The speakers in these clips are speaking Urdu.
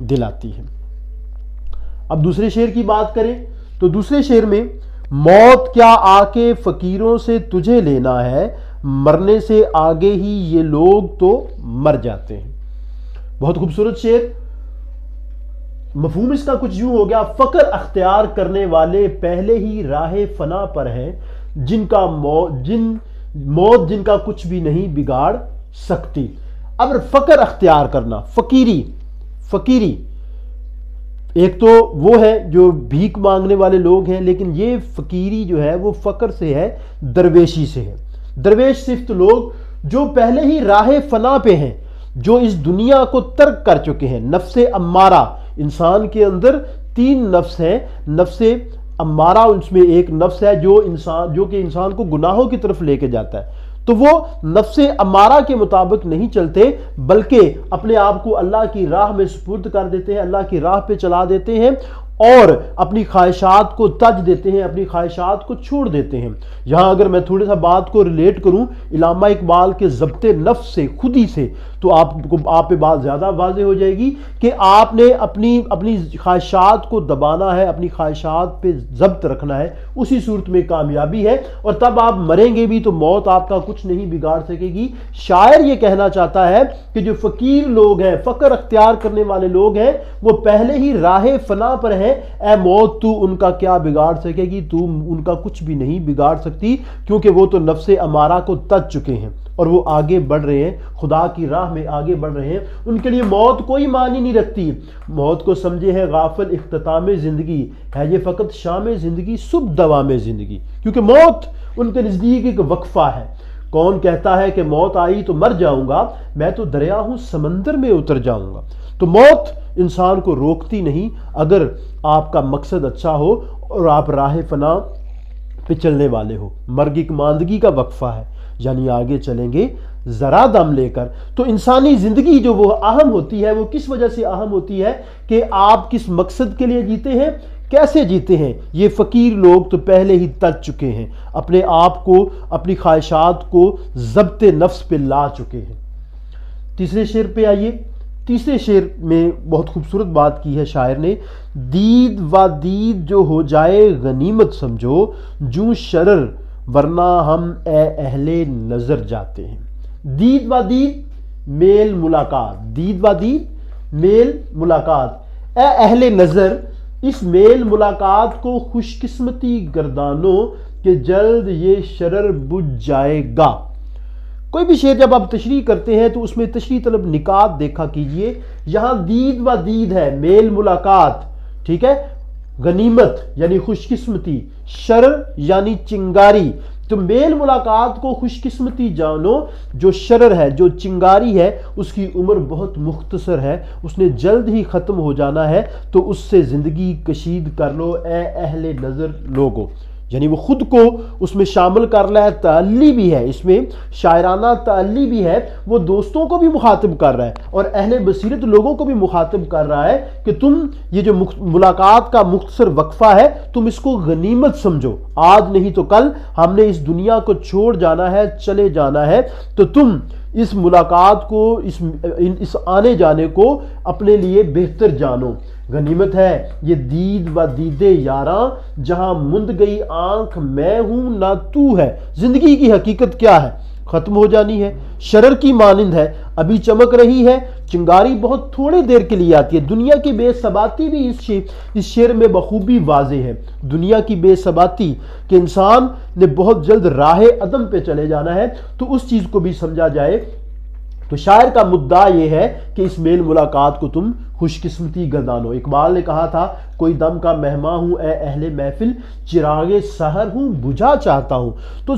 دلاتی ہے۔ اب دوسرے شعر کی بات کریں تو دوسرے شعر میں موت کیا آ کے فقیروں سے تجھے لینا ہے، مرنے سے آگے ہی یہ لوگ تو مر جاتے ہیں۔ بہت خوبصورت شعر۔ مفہوم اس کا کچھ یوں ہو گیا، فقر اختیار کرنے والے پہلے ہی راہ فنا پر ہیں، جن کا موت جن کا کچھ بھی نہیں بگاڑ سکتی۔ اب فقر اختیار کرنا، فقیری ایک تو وہ ہے جو بھیک مانگنے والے لوگ ہیں، لیکن یہ فقیری جو ہے وہ فقر سے ہے، درویشی سے ہے۔ درویش صفت لوگ جو پہلے ہی راہ فنا پہ ہیں، جو اس دنیا کو ترک کر چکے ہیں۔ نفس امارہ، انسان کے اندر 3 نفس ہیں۔ نفس امارہ اس میں ایک نفس ہے جو کہ انسان کو گناہوں کی طرف لے کے جاتا ہے، تو وہ نفس امارہ کے مطابق نہیں چلتے، بلکہ اپنے آپ کو اللہ کی راہ میں سپرد کر دیتے ہیں، اللہ کی راہ پہ چلا دیتے ہیں اور اپنی خواہشات کو تج دیتے ہیں، اپنی خواہشات کو چھوڑ دیتے ہیں۔ یہاں اگر میں تھوڑا سا بات کو ریلیٹ کروں علامہ اقبال کے ضبط نفس سے، خود ہی سے، تو آپ پہ بات زیادہ واضح ہو جائے گی کہ آپ نے اپنی خواہشات کو دبانا ہے، اپنی خواہشات پہ ضبط رکھنا ہے، اسی صورت میں کامیابی ہے، اور تب آپ مریں گے بھی تو موت آپ کا کچھ نہیں بگاڑ سکے گی۔ شاعر یہ کہنا چاہتا ہے کہ جو فقیر لوگ ہیں، فقر اختیار کرنے والے لوگ ہیں، وہ پہلے ہی راہ فنا پر ہیں۔ اے موت تو ان کا کیا بگاڑ سکے گی، تو ان کا کچھ بھی نہیں بگاڑ سکتی، کیونکہ وہ تو نفس امارہ کو تج چکے ہیں اور وہ آگے بڑھ رہے ہیں، خدا کی راہ میں آگے بڑھ رہے ہیں۔ ان کے لیے موت کوئی معنی نہیں رکھتی۔ موت کو سمجھے ہے غافل اختتام زندگی، ہے یہ فقط شام زندگی صبح دوام زندگی، کیونکہ موت ان کے نزدیک ایک وقفہ ہے۔ کون کہتا ہے کہ موت آئی تو مر جاؤں گا، میں تو دریا ہوں سمندر میں اتر جاؤں گا۔ تو موت انسان کو روکتی نہیں، اگر آپ کا مقصد اچھا ہو اور آپ راہ فنا پہ چلنے والے ہو۔ مرگ ایک ماندگی کا وقفہ ہے، یعنی آگے چلیں گے ذرا دم لے کر۔ تو انسانی زندگی جو وہ اہم ہوتی ہے، وہ کس وجہ سے اہم ہوتی ہے کہ آپ کس مقصد کے لیے جیتے ہیں، کیسے جیتے ہیں۔ یہ فقیر لوگ تو پہلے ہی تج چکے ہیں، اپنے آپ کو، اپنی خواہشات کو ضبط نفس پہ لا چکے ہیں۔ تیسرے شعر پہ آئیے۔ تیسرے شعر میں بہت خوبصورت بات کی ہے شاعر نے، دید و دید جو ہو جائے غنیمت سمجھو، جوں شرر ورنہ ہم اے اہل نظر جاتے ہیں۔ دید و دید میل ملاقات، دید و دید میل ملاقات، اے اہل نظر اس میل ملاقات کو خوش قسمتی گردانو کہ جلد یہ شرر بجھ جائے گا۔ کوئی بھی شعر جب آپ تشریح کرتے ہیں تو اس میں تشریح طلب نکات دیکھا کیجئے۔ یہاں دید و دید ہے، میل ملاقات، ٹھیک ہے، غنیمت یعنی خوش قسمتی، شرر یعنی چنگاری۔ تو میل ملاقات کو خوش قسمتی جانو، جو شرر ہے، جو چنگاری ہے، اس کی عمر بہت مختصر ہے، اس نے جلد ہی ختم ہو جانا ہے، تو اس سے زندگی کشید کر لو اے اہل نظر لوگو۔ یعنی وہ خود کو اس میں شامل کر رہا ہے، تعلی بھی ہے اس میں، شاعرانہ تعلی بھی ہے، وہ دوستوں کو بھی مخاطب کر رہا ہے اور اہل بصیرت لوگوں کو بھی مخاطب کر رہا ہے کہ تم یہ جو ملاقات کا مختصر وقفہ ہے، تم اس کو غنیمت سمجھو، آج نہیں تو کل ہم نے اس دنیا کو چھوڑ جانا ہے، چلے جانا ہے، تو تم اس ملاقات کو، اس آنے جانے کو اپنے لیے بہتر جانو۔ غنیمت ہے یہ دید و دیدے یاراں، جہاں مند گئی آنکھ میں ہوں نہ تو ہے۔ زندگی کی حقیقت کیا ہے؟ ختم ہو جانی ہے، شرر کی مانند ہے، ابھی چمک رہی ہے، چنگاری بہت تھوڑے دیر کے لیے آتی ہے۔ دنیا کی بے ثباتی بھی اس شعر میں بخوبی واضح ہے۔ دنیا کی بے ثباتی کہ انسان نے بہت جلد راہ عدم پہ چلے جانا ہے، تو اس چیز کو بھی سمجھا جائے۔ تو شاعر کا مدعا یہ ہے کہ اس میل ملاقات کو تم خوش قسمتی گردانو۔ اقبال نے کہا تھا، کوئی دم کا مہماں ہوں اے اہل محفل، چراغ سحر ہوں بجھا چاہتا ہوں۔ تو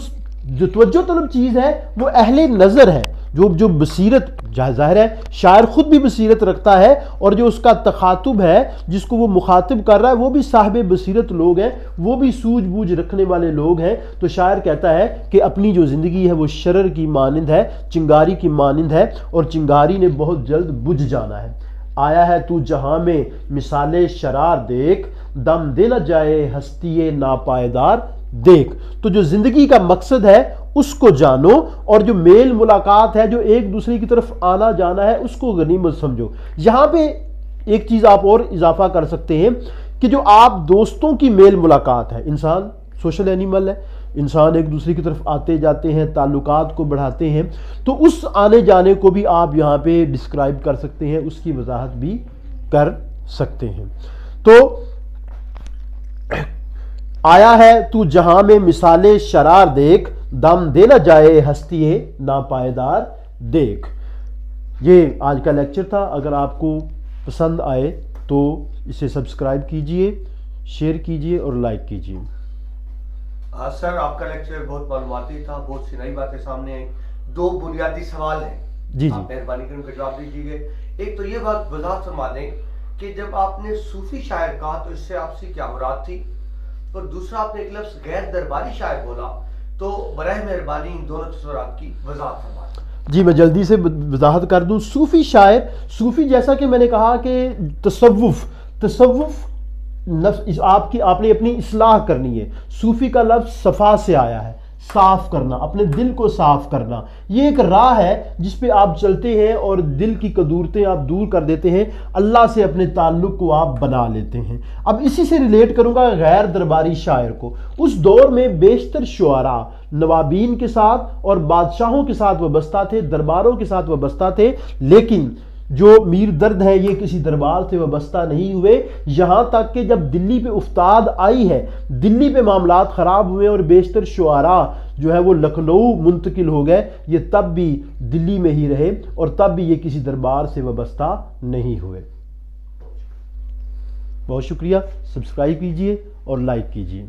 جو توجہ طلب چیز ہے وہ اہل نظر ہے، جو بصیرت، ظاہر ہے شاعر خود بھی بصیرت رکھتا ہے، اور جو اس کا تخاطب ہے، جس کو وہ مخاطب کر رہا ہے، وہ بھی صاحب بصیرت لوگ ہیں، وہ بھی سوجھ بوجھ رکھنے والے لوگ ہیں۔ تو شاعر کہتا ہے کہ اپنی جو زندگی ہے وہ شرر کی مانند ہے، چنگاری کی مانند ہے، اور چنگاری نے بہت جلد بجھ جانا ہے۔ آیا ہے تو جہاں میں مثال شرار دیکھ، دم دے نہ جائے ہستی ناپائیدار دیکھ۔ تو جو زندگی کا مقصد ہے اس کو جانو، اور جو میل ملاقات ہے، جو ایک دوسرے کی طرف آنا جانا ہے، اس کو غنیمت سمجھو۔ یہاں پہ ایک چیز آپ اور اضافہ کر سکتے ہیں کہ جو آپ دوستوں کی میل ملاقات ہے، انسان سوشل اینیمل ہے، انسان ایک دوسرے کی طرف آتے جاتے ہیں، تعلقات کو بڑھاتے ہیں، تو اس آنے جانے کو بھی آپ یہاں پہ ڈسکرائب کر سکتے ہیں، اس کی وضاحت بھی کر سکتے ہیں۔ تو آیا ہے تو جہاں میں مثال شرار دیکھ، دم دے نہ جائے ہستی ناپائیدار دیکھ۔ یہ آج کا لیکچر تھا۔ اگر آپ کو پسند آئے تو اسے سبسکرائب کیجئے، شیئر کیجئے اور لائک کیجئے۔ سر آپ کا لیکچر بہت معلوماتی تھا، بہت سی نئی باتیں سامنے آئیں۔ دو بنیادی سوال ہیں، جی آپ مہربانی کر ان کا جواب دیجیے گے۔ ایک تو یہ بات وضاحت فرما دیں کہ جب آپ نے صوفی شاعر کہا تو اس سے آپ سے کیا مراد تھی، اور دوسرا آپ نے ایک لفظ غیر درباری شاعر بولا، تو براہ مہربانی ان دونوں تصورات کی وضاحت فرما دیں۔ جی میں جلدی سے وضاحت کر دوں۔ صوفی شاعر، صوفی جیسا کہ میں نے کہا کہ تصوف نفس آپ نے اپنی اصلاح کرنی ہے۔ صوفی کا لفظ صفا سے آیا ہے، صاف کرنا، اپنے دل کو صاف کرنا۔ یہ ایک راہ ہے جس پہ آپ چلتے ہیں اور دل کی قدورتیں آپ دور کر دیتے ہیں، اللہ سے اپنے تعلق کو آپ بنا لیتے ہیں۔ اب اسی سے ریلیٹ کروں گا غیر درباری شاعر کو۔ اس دور میں بیشتر شعراء نوابین کے ساتھ اور بادشاہوں کے ساتھ وابستہ تھے، درباروں کے ساتھ وابستہ تھے، لیکن جو میر درد ہے یہ کسی دربار سے وابستہ نہیں ہوئے، یہاں تک کہ جب دلی پہ افتاد آئی ہے، دلی پہ معاملات خراب ہوئے اور بیشتر شعراء جو ہے وہ لکھنؤ منتقل ہو گئے، یہ تب بھی دلی میں ہی رہے اور تب بھی یہ کسی دربار سے وابستہ نہیں ہوئے۔ بہت شکریہ، سبسکرائب کیجئے اور لائک کیجئے۔